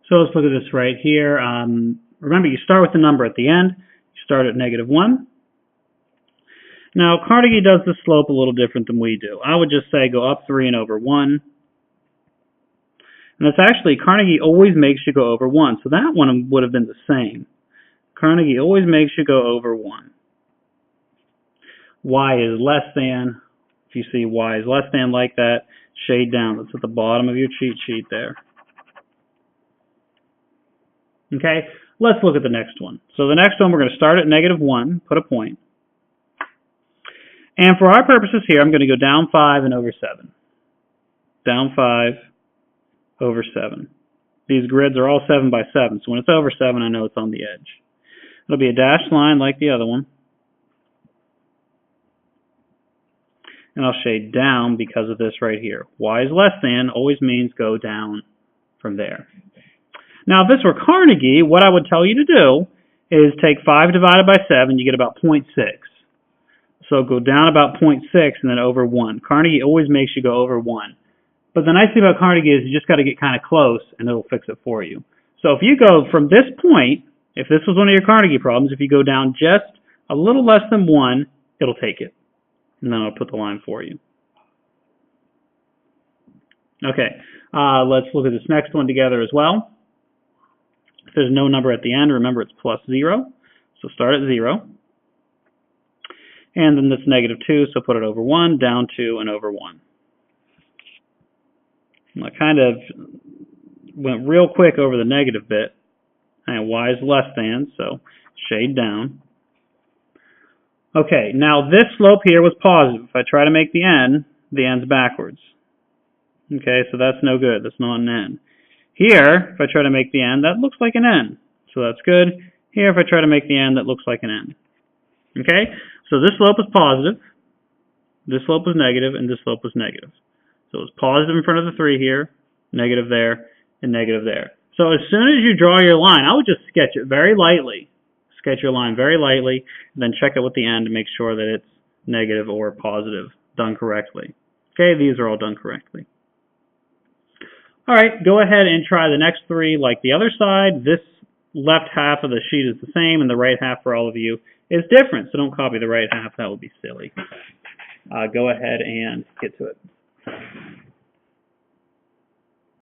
So let's look at this right here. Remember, you start with the number at the end. You start at -1. Now, Carnegie does the slope a little different than we do. I would just say go up 3 and over 1. And it's actually, Carnegie always makes you go over 1. So that one would have been the same. Carnegie always makes you go over 1. Y is less than. If you see Y is less than like that, shade down. That's at the bottom of your cheat sheet there. Okay, let's look at the next one. So the next one, we're going to start at -1, put a point. And for our purposes here, I'm going to go down 5 and over 7. Down 5, over 7. These grids are all 7 by 7, so when it's over 7, I know it's on the edge. It'll be a dashed line like the other one. And I'll shade down because of this right here. Y is less than always means go down from there. Now, if this were Carnegie, what I would tell you to do is take 5 divided by 7, you get about 0.6. So go down about 0.6 and then over 1. Carnegie always makes you go over 1. But the nice thing about Carnegie is you just got to get kind of close and it'll fix it for you. So if you go from this point, if this was one of your Carnegie problems, if you go down just a little less than 1, it'll take it. And then I'll put the line for you. Okay, let's look at this next one together as well. If there's no number at the end, remember it's +0. So start at 0. And then that's -2, so put it over 1, down 2, and over 1. And I kind of went real quick over the negative bit. And Y is less than, so shade down. Okay, now this slope here was positive. If I try to make the end's backwards. Okay, so that's no good. That's not an N. Here, if I try to make the end, that looks like an N. So that's good. Here, if I try to make the end, that looks like an N. Okay, so this slope is positive, this slope was negative, and this slope was negative. So it's positive in front of the 3 here, negative there, and negative there. So as soon as you draw your line, I would just sketch it very lightly. Sketch your line very lightly, and then check it with the end to make sure that it's negative or positive, done correctly. Okay, these are all done correctly. All right, go ahead and try the next 3 like the other side. This left half of the sheet is the same, and the right half for all of you is different, so don't copy the right half. That would be silly. Go ahead and get to it.